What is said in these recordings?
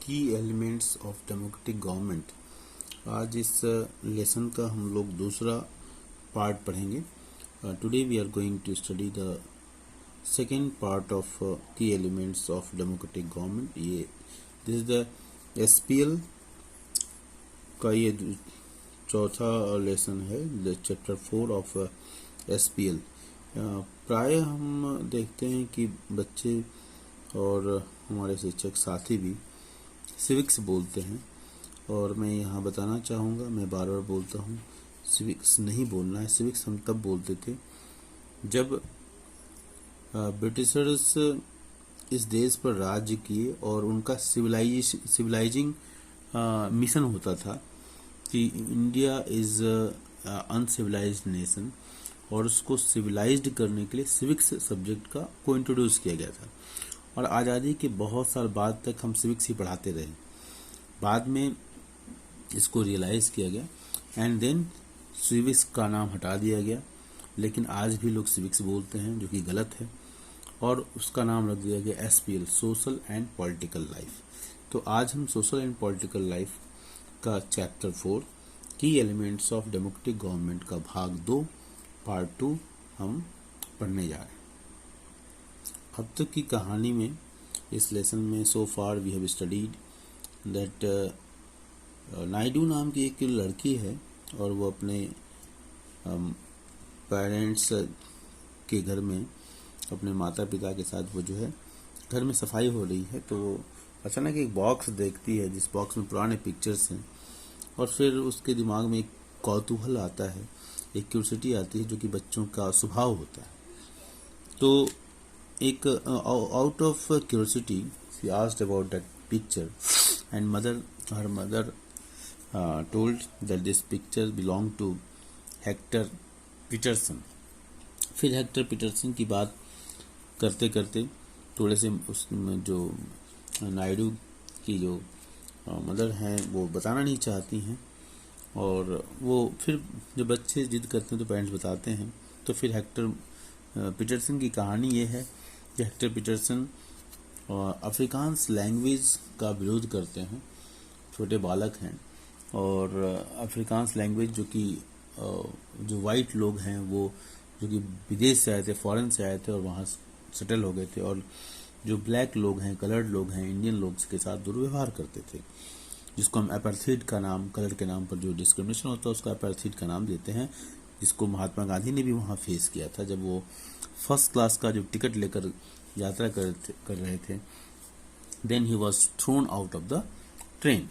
की elements of democratic government. आज इस लेसन का हम लोग दूसरा पार्ट पढ़ेंगे। Today we are going to study the second part of key elements of democratic government. ये दिस इज द एसपीएल का ये चौथा लेसन है, द चैप्टर 4 ऑफ एसपीएल। प्राय हम देखते हैं कि बच्चे और हमारे शिक्षक साथी भी सिविक्स बोलते हैं, और मैं यहाँ बताना चाहूँगा, मैं बार बार बोलता हूँ, सिविक्स नहीं बोलना है। सिविक्स हम तब बोलते थे जब ब्रिटिशर्स इस देश पर राज्य किए और उनका सिविलाइजिंग मिशन होता था कि इंडिया इज़ अनसिविलाइज्ड नेशन, और उसको सिविलाइज्ड करने के लिए सिविक्स सब्जेक्ट को इंट्रोड्यूस किया गया था। और आज़ादी के बहुत साल बाद तक हम सिविक्स ही पढ़ाते रहे। बाद में इसको रियलाइज़ किया गया एंड देन सिविक्स का नाम हटा दिया गया, लेकिन आज भी लोग सिविक्स बोलते हैं, जो कि गलत है, और उसका नाम रख दिया गया SPL, social and political life. तो आज हम सोशल एंड पॉलिटिकल लाइफ का चैप्टर 4 की एलिमेंट्स ऑफ डेमोक्रेटिक गवर्नमेंट का भाग 2 पार्ट 2 हम पढ़ने जा रहे हैं। अब तक की कहानी में, इस लेसन में so far we have studied that Naidu नाम की एक लड़की है, और वो अपने पेरेंट्स के घर में अपने माता पिता के साथ वो जो है घर में सफाई हो रही है, तो वो अचानक एक बॉक्स देखती है जिस बॉक्स में पुराने पिक्चर्स हैं, और फिर उसके दिमाग में एक कौतूहल आता है, एक क्यूरियोसिटी आती है, जो कि बच्चों का स्वभाव होता है। तो एक out of curiosity she asked about that picture and her mother told that this picture belonged to Hector Peterson. फिर हेक्टर पीटरसन की बात करते करते थोड़े से उसमें जो नायडू की जो मदर हैं वो बताना नहीं चाहती हैं, और वो फिर जब बच्चे जिद करते हैं तो पेरेंट्स बताते हैं। तो फिर हेक्टर पीटरसन की कहानी ये है कि हेक्टर पीटरसन अफ्रीकांस लैंग्वेज का विरोध करते हैं। छोटे बालक हैं, और अफ्रीकांस लैंग्वेज जो कि जो वाइट लोग हैं, वो जो कि विदेश से आए थे, फॉरेन से आए थे और वहाँ सेटल हो गए थे, और जो ब्लैक लोग हैं, कलर्ड लोग हैं, इंडियन लोग के साथ दुर्व्यवहार करते थे, जिसको हम अपार्थाइड का नाम, कलर के नाम पर जो डिस्क्रिमिनेशन होता है उसका अपार्थाइड का नाम देते हैं, जिसको महात्मा गांधी ने भी वहाँ फेस किया था जब वो फर्स्ट क्लास का जो टिकट लेकर यात्रा कर रहे थे। Then he was thrown out of the train.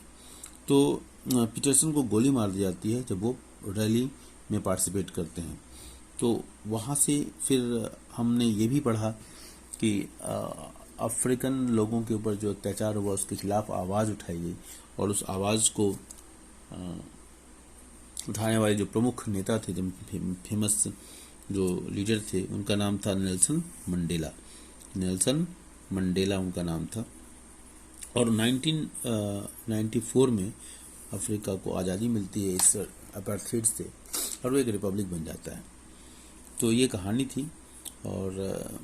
तो पीटरसन को गोली मार दी जाती है जब वो रैली में पार्टिसिपेट करते हैं। तो वहाँ से फिर हमने ये भी पढ़ा कि अफ्रीकन लोगों के ऊपर जो अत्याचार हुआ उसके खिलाफ आवाज़ उठाई गई, और उस आवाज़ को उठाने वाले जो प्रमुख नेता थे, जो फेमस जो लीडर थे, उनका नाम था नेल्सन मंडेला। नेल्सन मंडेला उनका नाम था। और 1994 में अफ्रीका को आज़ादी मिलती है इस अपार्थाइड से, और वो एक रिपब्लिक बन जाता है। तो ये कहानी थी, और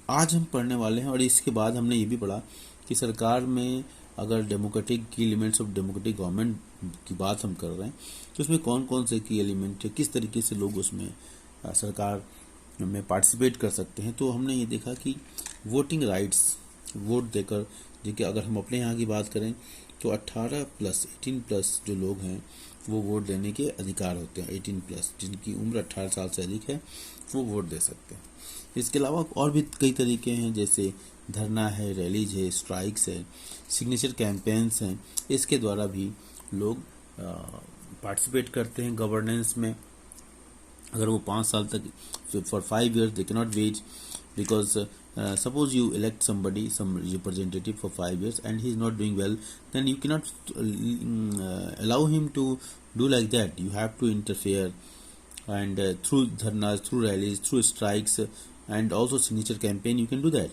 आज हम पढ़ने वाले हैं। और इसके बाद हमने ये भी पढ़ा कि सरकार में अगर डेमोक्रेटिक की एलिमेंट्स ऑफ डेमोक्रेटिक गवर्नमेंट की बात हम कर रहे हैं, तो उसमें कौन कौन से की एलिमेंट है, किस तरीके से लोग उसमें सरकार में पार्टिसिपेट कर सकते हैं। तो हमने ये देखा कि वोटिंग राइट्स, वोट देकर, देखिए अगर हम अपने यहाँ की बात करें तो 18+ जो लोग हैं वो वोट देने के अधिकार होते हैं। 18+, जिनकी उम्र 18 साल से अधिक है, वो वोट दे सकते हैं। इसके अलावा और भी कई तरीके हैं, जैसे धरना है, रैलीज है, स्ट्राइक्स है, सिग्नेचर कैंपेन्स हैं। इसके द्वारा भी लोग पार्टिसिपेट करते हैं गवर्नेंस में। अगर वो 5 साल तक, for 5 years they can not wait, because suppose you elect somebody, some representative for 5 years and he is not doing well, then you cannot allow him to do like that. You have to interfere, and through dharnas, through rallies, through strikes, and also signature campaign, you can do that.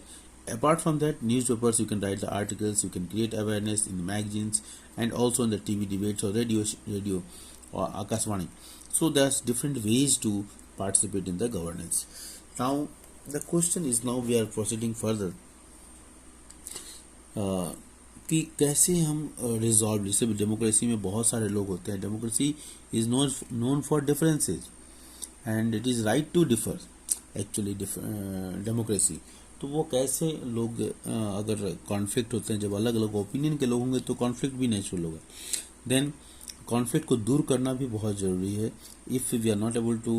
Apart from that, newspapers, you can write the articles, you can create awareness in the magazines, and also in the TV debates or radio or Akashvani. So there's different ways to participate in the governance. Now the question is, now we are proceeding further, कि कैसे हम resolve, जैसे democracy में बहुत सारे लोग होते हैं, democracy is known for differences and it is right to differ actually democracy. तो वो कैसे लोग अगर कॉन्फ्लिक्ट होते हैं, जब अलग अलग ओपिनियन के लोग होंगे तो कॉन्फ्लिक्ट भी नेचुरल होगा। देन कॉन्फ्लिक्ट को दूर करना भी बहुत ज़रूरी है। If we are not able to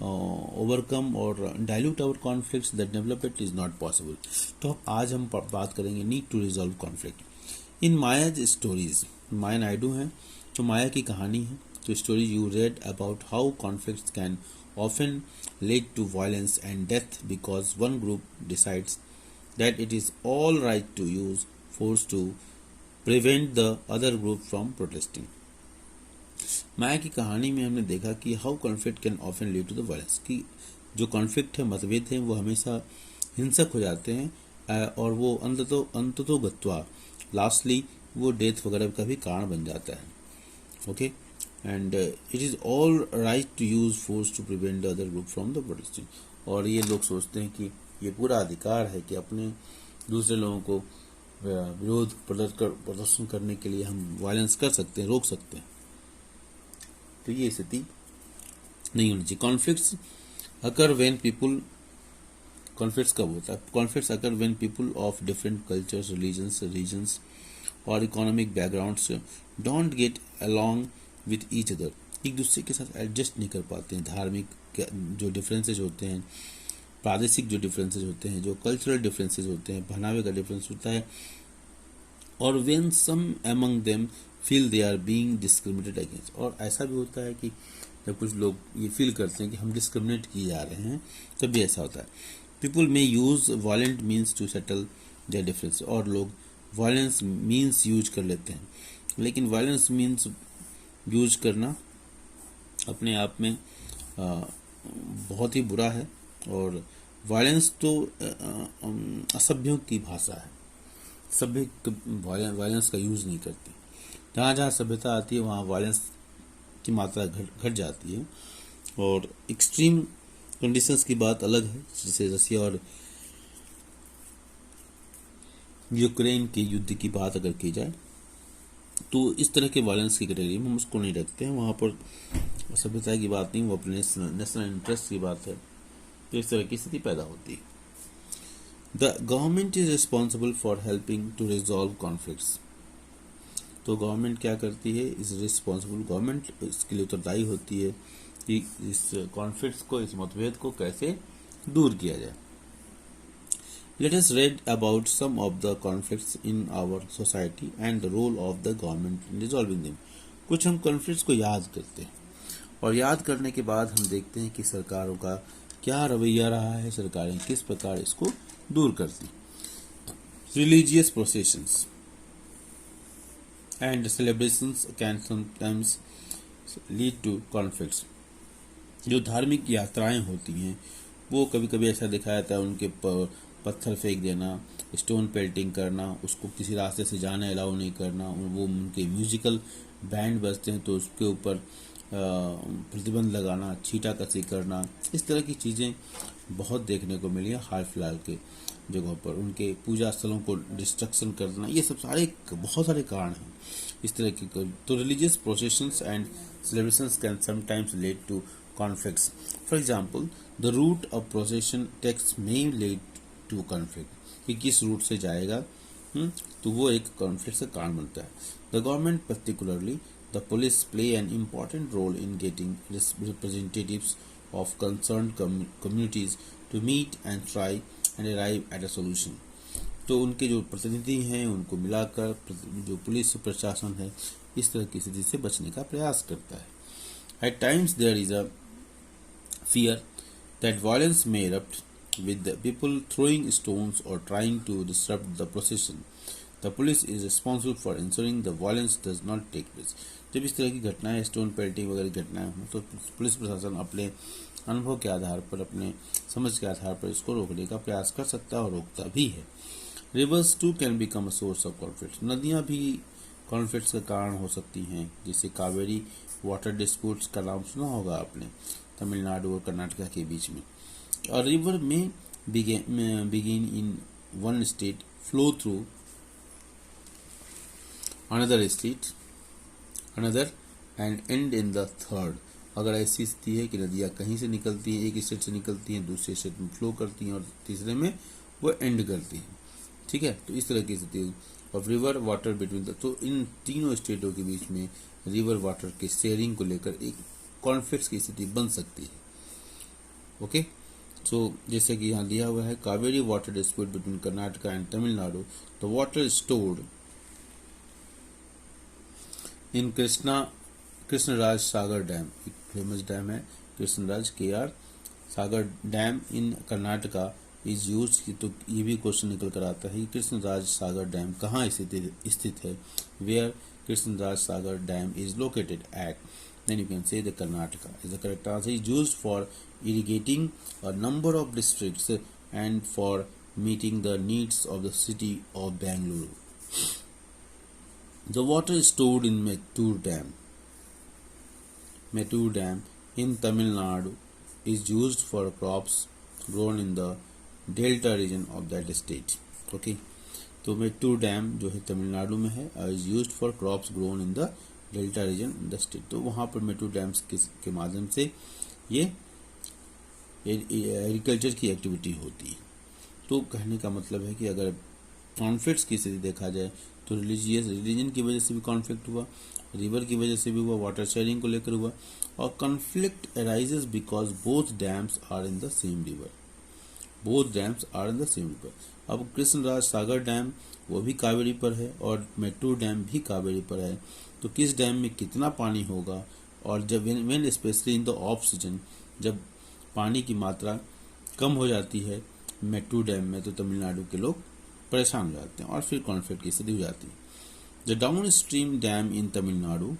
overcome और dilute our conflicts, that development is not possible. तो आज हम बात करेंगे need to resolve conflict in Maya's stories. Maya Naidu हैं, तो माया की कहानी है। तो story you read about how conflicts can often lead to violence and death because one group decides that it is all right to use force to prevent the other group from protesting। Maya की कहानी में हमने देखा कि how conflict can often lead to the violence, कि जो conflict है, मतभेद हैं, वो हमेशा हिंसक हो जाते हैं और वो अंततो गत्वा लास्टली वो डेथ वगैरह का भी कारण बन जाता है। Okay, and it is all right to use force to prevent the other group from the protesting. और ये लोग सोचते हैं कि ये पूरा अधिकार है कि अपने दूसरे लोगों को विरोध प्रदर्शन करने के लिए हम वायलेंस कर सकते हैं, रोक सकते हैं। तो ये स्थिति नहीं होनी चाहिए। Conflicts occur when people, conflicts कब होता है? Conflicts occur when people of different cultures, regions और economic backgrounds don't get along with each other. एक दूसरे के साथ एडजस्ट नहीं कर पाते हैं। धार्मिक जो डिफरेंसेज होते हैं, प्रादेशिक जो डिफरेंसेज होते हैं, जो कल्चरल डिफरेंसेज होते हैं, पहनावे का डिफरेंस होता है, और when some among them feel they are being discriminated against. और ऐसा भी होता है कि जब कुछ लोग ये फील करते हैं कि हम डिस्क्रिमिनेट किए जा रहे हैं, तब भी ऐसा होता है। People may use violent means to settle their difference. और लोग वायलेंस मीन्स यूज कर लेते हैं, लेकिन वायलेंस मीन्स यूज करना अपने आप में बहुत ही बुरा है। और वायलेंस तो असभ्यों की भाषा है। सभ्य वायलेंस का यूज नहीं करते। जहाँ जहाँ सभ्यता आती है वहाँ वायलेंस की मात्रा घट जाती है। और एक्सट्रीम कंडीशंस की बात अलग है, जैसे रसिया और यूक्रेन के युद्ध की बात अगर की जाए तो इस तरह के वायलेंस की कैटेगरी में हम उसको नहीं रखते हैं। वहाँ पर सभ्यता की बात नहीं, वो अपने नेशनल इंटरेस्ट की बात है। तो इस तरह की स्थिति पैदा होती है। The government is responsible for helping to resolve conflicts. तो गवर्नमेंट क्या करती है? इज रिस्पॉन्सिबल, गवर्नमेंट इसके लिए उत्तरदायी होती है कि इस कॉन्फ्लिक्ट्स को, इस मतभेद को कैसे दूर किया जाए। Let us read about some of the conflicts in our society and the role of the government in resolving them। कुछ हम कॉन्फ्लिक्ट्स को याद करते हैं और याद करने के बाद हम देखते हैं कि सरकारों का क्या रवैया रहा है, सरकारें किस प्रकार इसको दूर करती। Religious processions and celebrations can sometimes lead to conflicts. जो धार्मिक यात्राएं होती हैं वो कभी कभी ऐसा दिखाया जाता है, उनके पत्थर फेंक देना, स्टोन पेल्टिंग करना, उसको किसी रास्ते से जाने अलाउ नहीं करना, वो उनके म्यूजिकल बैंड बजते हैं तो उसके ऊपर प्रतिबंध लगाना, छींटाकशी करना, इस तरह की चीज़ें बहुत देखने को मिली है हाल फिलहाल के जगहों पर। उनके पूजा स्थलों को डिस्ट्रक्शन करना, ये सब सारे बहुत सारे कारण हैं इस तरह के। तो religious processions and celebrations can sometimes lead to conflicts. For example, the route of procession text may lead to conflict, कि किस रूट से जाएगा तो वो एक कॉन्फ्लिक्ट का कारण बनता है। The government, particularly the police, play an important role in getting representatives of concerned communities to meet and try and arrive at a solution. तो उनके जो प्रतिनिधि हैं उनको मिलाकर जो पुलिस प्रशासन है इस तरह की स्थिति से बचने का प्रयास करता है। At times there is a fear that violence may erupt, with the people throwing stones or trying to disrupt the procession. The police is responsible for ensuring the violence does not take place। जब इस तरह की घटनाएं, stone pelting वगैरह घटनाएं हों तो police प्रशासन अपने अनुभव के आधार पर, अपने समझ के आधार पर इसको रोकने का प्रयास कर सकता है और रोकता भी है। Rivers too can become a source of conflict. नदियाँ भी कॉन्फ्लिक्ट्स का कारण हो सकती हैं, जैसे कावेरी वाटर डिस्प्यूट्स का नाम सुना होगा आपने, तमिलनाडु और कर्नाटका के बीच में। और रिवर में begin in one state, flow through another state, another and and in the third. अगर ऐसी स्थिति है कि नदियाँ कहीं से निकलती हैं, एक स्टेट से निकलती हैं, दूसरे स्टेट में फ्लो करती हैं और तीसरे में वो एंड करती हैं, ठीक है। तो इस तरह की स्थिति of river water between the, तो इन तीनों स्टेटों के बीच में रिवर वाटर के शेयरिंग को लेकर एक कॉन्फ्लिक्ट की स्थिति बन सकती है। ओके, सो जैसे कि यहाँ दिया हुआ है, Kaveri water dispute between Karnataka and Tamil Nadu, the water stored in Krishnaraja Sagar dam, एक फेमस डैम है Krishnaraja KR Sagar dam in Karnataka is use. तो ये भी क्वेश्चन निकल कर आता है कि कृष्णराज सागर डैम कहाँ स्थित है, where Krishnaraja Sagar dam is located at, then you can say the Karnataka is the correct answer. Is used for irrigating a number of districts and for meeting the needs of the city of Bangalore. The water stored in Mettur Dam in Tamil Nadu is used for crops grown in the delta region of that state. Okay, तो Mettur dam जो है तमिलनाडु में है, is used for crops grown in the delta region in the state. तो वहाँ पर Mettur dams के माध्यम से ये एग्रीकल्चर की एक्टिविटी होती है। तो कहने का मतलब है कि अगर कॉन्फ्लिक्ट्स की स्थिति देखा जाए तो रिलीजन की वजह से भी कॉन्फ्लिक्ट हुआ, रिवर की वजह से भी हुआ, वाटर शेयरिंग को लेकर हुआ, और conflict arises because both dams are in the same river, both dams are in the same river. अब कृष्णराज सागर डैम वो भी कावेरी पर है और मेट्टूर डैम भी कावेरी पर है, तो किस डैम में कितना पानी होगा, और जब when specially in the off season, जब पानी की मात्रा कम हो जाती है मेट्टूर डैम में, तो तमिलनाडु के लोग परेशान हो जाते हैं और फिर कॉन्फ्लिक्ट की स्थिति हो जाती है। The down stream dam in Tamil Nadu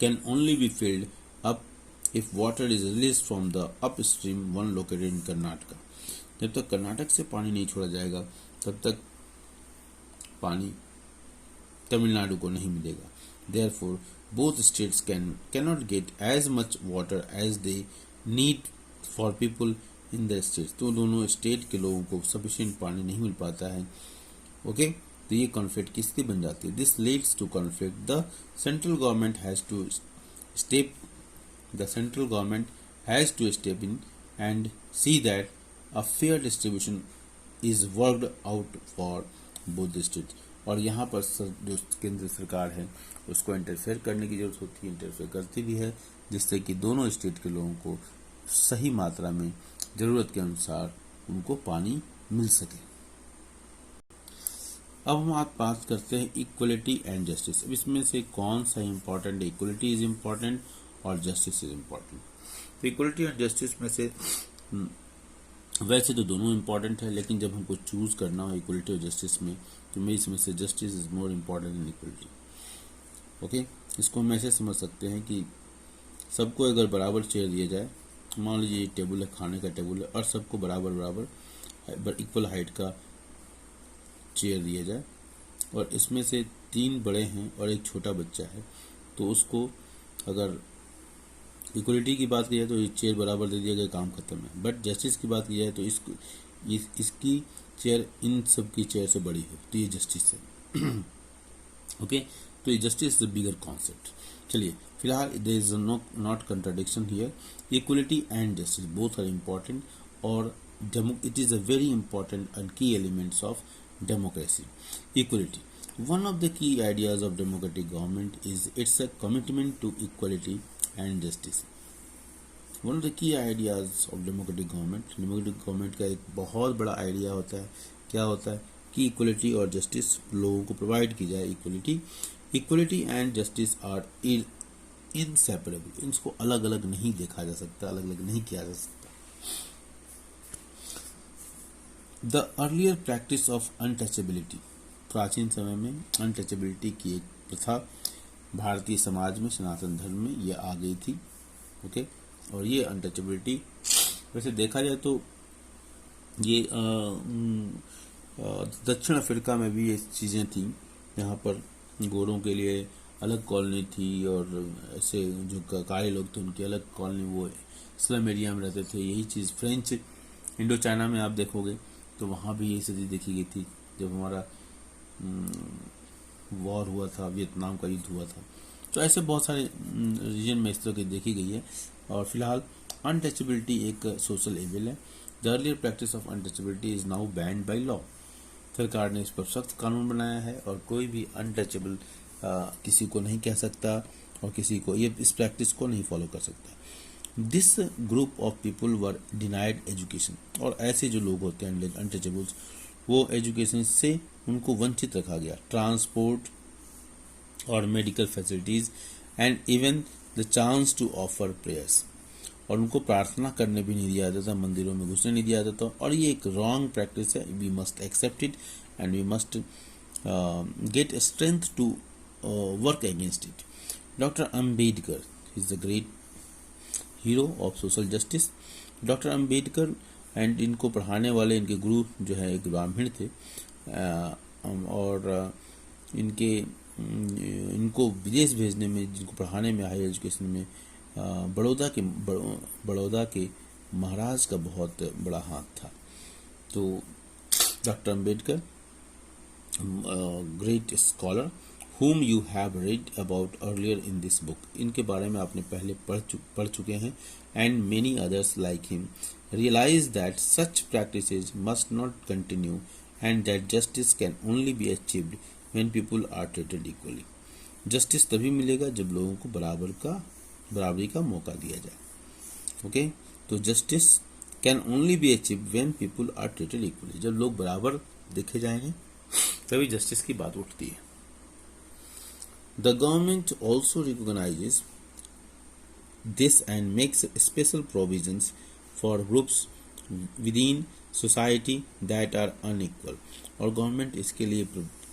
can only be filled up if water is release from the upstream one located in Karnataka. जब तक कर्नाटक से पानी नहीं छोड़ा जाएगा तब तक पानी तमिलनाडु को नहीं मिलेगा। Therefore, both states cannot get as much water as they need for people in the states। तो दोनों स्टेट के लोगों को सफिशिएंट पानी नहीं मिल पाता है। ओके, तो ये कॉन्फ्लिक्ट की स्थिति बन जाती है। This leads to conflict. The central government has to step in and see that a fair distribution is worked out for both the states। और यहाँ पर जो केंद्र सरकार है उसको इंटरफेयर करने की जरूरत होती है, इंटरफेयर करती भी है, जिससे कि दोनों स्टेट के लोगों को सही मात्रा में ज़रूरत के अनुसार उनको पानी मिल सके। अब हम आप बात करते हैं इक्वलिटी एंड जस्टिस। अब इसमें से कौन सा इम्पोर्टेंट है? इक्वलिटी इज इम्पोर्टेंट और जस्टिस इज इम्पोर्टेंट। तो इक्वलिटी और जस्टिस में से वैसे तो दोनों इम्पॉर्टेंट है, लेकिन जब हमको चूज करना हो इक्वलिटी और जस्टिस में, तो मेरी इसमें से justice is more important than equality. Okay, इसको हम ऐसे समझ सकते हैं कि सबको अगर बराबर चेयर दिया जाए, मान लीजिए टेबल है, खाने का टेबल है, और सबको बराबर इक्वल हाइट का चेयर दिया जाए, और इसमें से 3 बड़े हैं और एक छोटा बच्चा है, तो उसको अगर इक्वलिटी की बात की जाए तो ये चेयर बराबर दे दिया गया, काम खत्म है। बट जस्टिस की बात की जाए तो इसकी चेयर इन सब की चेयर से बड़ी हो, तो ये जस्टिस है। ओके, तो ये justice is the bigger concept. चलिए, फिलहाल there is not contradiction here. Equality and justice both are important, और it is a very important and key elements of democracy. Equality, one of the key ideas of democratic government is its a commitment to equality and justice। one of the key ideas of democratic government का एक बहुत बड़ा idea होता है, क्या होता है कि इक्वलिटी और जस्टिस लोगों को प्रोवाइड की जाए। Equality and justice are inseparable, इनको अलग अलग नहीं देखा जा सकता, अलग अलग नहीं किया जा सकता। The earlier practice of untouchability, प्राचीन समय में अनटचेबिलिटी की एक प्रथा भारतीय समाज में, सनातन धर्म में ये आ गई थी। ओके, और ये अनटचेबिलिटी वैसे देखा जाए तो ये दक्षिण अफ्रीका में भी ये चीज़ें थी, यहाँ पर गोरों के लिए अलग कॉलोनी थी और ऐसे जो काले लोग थे उनकी अलग कॉलोनी, वो स्लम एरिया में रहते थे। यही चीज़ फ्रेंच इंडो चाइना में आप देखोगे तो वहाँ भी यही स्थिति देखी गई थी। जब हमारा वॉर हुआ था, वियतनाम का युद्ध हुआ था। तो ऐसे बहुत सारे रीजन में इस तरह की देखी गई है। और फिलहाल अनटचेबिलिटी एक सोशल एविल है। The earlier practice of untouchability is now band by law. सरकार ने इस पर सख्त कानून बनाया है और कोई भी अनटचेबल किसी को नहीं कह सकता और किसी को ये इस प्रैक्टिस को नहीं फॉलो कर सकता। This group of people were denied education. और ऐसे जो लोग होते हैं अनटचेबल्स, वो एजुकेशन से उनको वंचित रखा गया, ट्रांसपोर्ट और medical facilities and even the chance to offer prayers. और उनको प्रार्थना करने भी नहीं दिया जाता था, मंदिरों में घुसने नहीं दिया जाता। और ये एक रॉन्ग प्रैक्टिस है। We must accept it and we must get strength to work against it. Doctor Ambedkar is the great hero of social justice. Doctor Ambedkar and इनको पढ़ाने वाले इनके गुरु जो है एक ब्राह्मण थे, और इनको विदेश भेजने में, जिनको पढ़ाने में, हायर एजुकेशन में बड़ौदा के महाराज का बहुत बड़ा हाथ था। तो doctor Ambedkar, great scholar whom you have read about earlier in this book, इनके बारे में आपने पहले पढ़ चुके हैं। and many others like him realize that such practices must not continue and that justice can only be achieved when people are treated equally। Justice तभी मिलेगा जब लोगों को बराबरी का मौका दिया जाए। ओके, तो justice can only be achieved when people are treated equally. जब लोग बराबर देखे जाएंगे तभी जस्टिस की बात उठती है। The government also recognizes this and makes special provisions for groups within society that are unequal। और गवर्नमेंट इसके लिए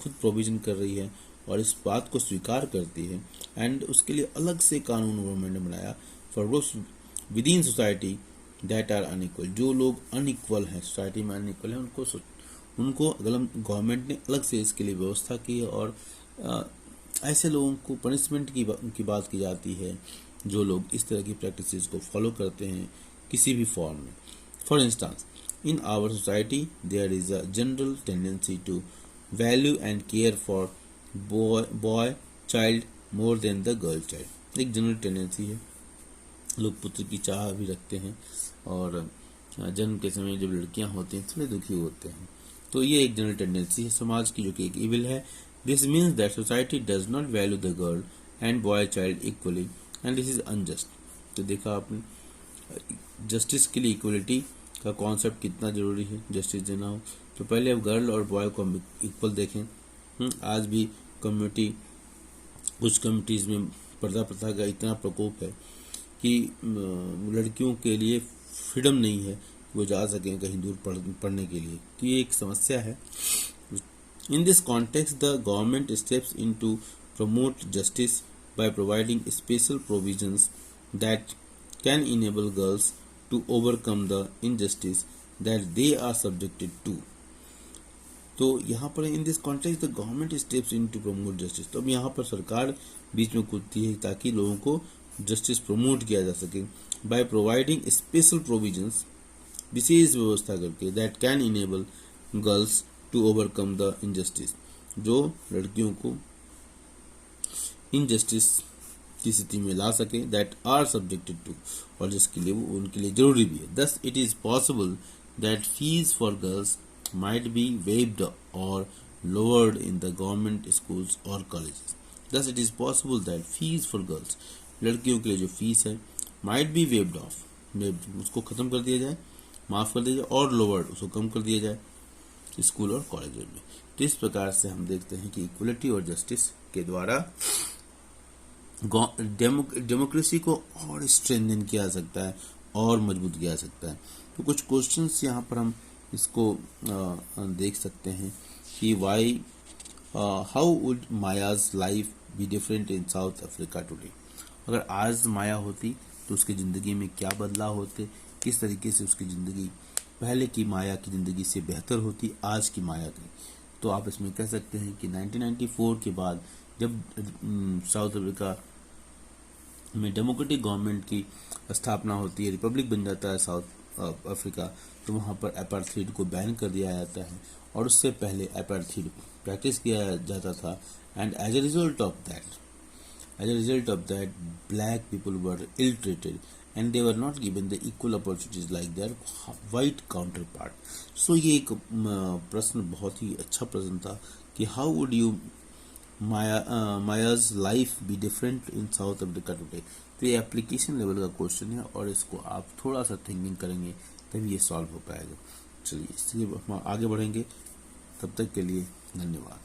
खुद प्रोविजन कर रही है और इस बात को स्वीकार करती है, एंड उसके लिए अलग से कानून गवर्नमेंट ने बनाया for groups within society that are unequal. जो लोग अनइक्वल हैं, सोसाइटी में अनइक्वल हैं, उनको गवर्नमेंट ने अलग से इसके लिए व्यवस्था की है। और ऐसे लोगों को पनिशमेंट की बात की जाती है जो लोग इस तरह की प्रैक्टिसेस को फॉलो करते हैं किसी भी फॉर्म में। For instance, in our society there is a general tendency to value and care for boy child more than the girl child. एक जनरल टेंडेंसी है, लोग पुत्र की चाह भी रखते हैं और जन्म के समय जब लड़कियां होती हैं थोड़े दुखी होते हैं। तो ये एक जनरल टेंडेंसी है समाज की, जो कि एक इविल है। This means that society does not value the girl and boy child equally and this is unjust। तो देखा आपने, जस्टिस के लिए इक्वलिटी का कॉन्सेप्ट कितना जरूरी है। जस्टिस देना हो तो पहले अब गर्ल और बॉय को हम इक्वल देखें। आज भी कुछ कम्युनिटीज़ में पर्दा प्रथा का इतना प्रकोप है कि लड़कियों के लिए फ्रीडम नहीं है, वो जा सकें कहीं दूर पढ़ने के लिए। तो ये एक समस्या है। In this context, the government steps in to promote justice by providing special provisions that can enable girls to overcome the injustice that they are subjected to। तो यहाँ पर in this context the government steps in to promote justice। तो अब यहाँ पर सरकार बीच में कूदती है ताकि लोगों को जस्टिस प्रमोट किया जा सके by providing special provisions, विशेष व्यवस्था करके that can enable girls to overcome the injustice, जो लड़कियों को इनजस्टिस की स्थिति में ला सके, दैट आर सब्जेक्टेड टू, और जिसके लिए वो उनके लिए जरूरी भी है। Thus it is possible that fees for girls might be waived और lowered in the government schools और colleges. Thus it is possible that fees for girls, लड़कियों के लिए जो फीस है, माइट बी वेव्ड ऑफ, उसको खत्म कर दिया जाए, माफ कर दिया जाए, और लोअर्ड, उसको कम कर दिया जाए स्कूल और कॉलेज में। तो इस प्रकार से हम देखते हैं कि इक्वलिटी और जस्टिस के द्वारा डेमोक्रेसी को और स्ट्रेंथन किया जा सकता है और मजबूत किया जा सकता है। तो कुछ क्वेश्चंस यहाँ पर हम इसको देख सकते हैं कि why how would Maya's life be different in south Africa today. अगर आज माया होती तो उसकी ज़िंदगी में क्या बदलाव होते, किस तरीके से उसकी ज़िंदगी पहले की माया की ज़िंदगी से बेहतर होती आज की माया की। तो आप इसमें कह सकते हैं कि 1994 के बाद जब साउथ अफ्रीका में डेमोक्रेटिक गवर्नमेंट की स्थापना होती है, रिपब्लिक बन जाता है साउथ अफ्रीका, तो वहाँ पर अपार्थाइड को बैन कर दिया जाता है। और उससे पहले अपार्थाइड प्रैक्टिस किया जाता था and as a result of that, black people were ill treated and they were not given the equal opportunities like their white counterpart. So ये एक प्रश्न बहुत ही अच्छा प्रश्न था कि how would you Maya's life be different in South Africa today. तो ये एप्लीकेशन लेवल का क्वेश्चन है और इसको आप थोड़ा सा थिंकिंग करेंगे तभी ये सॉल्व हो पाएगा. चलिए इसलिए हम आगे बढ़ेंगे. तब तक के लिए धन्यवाद.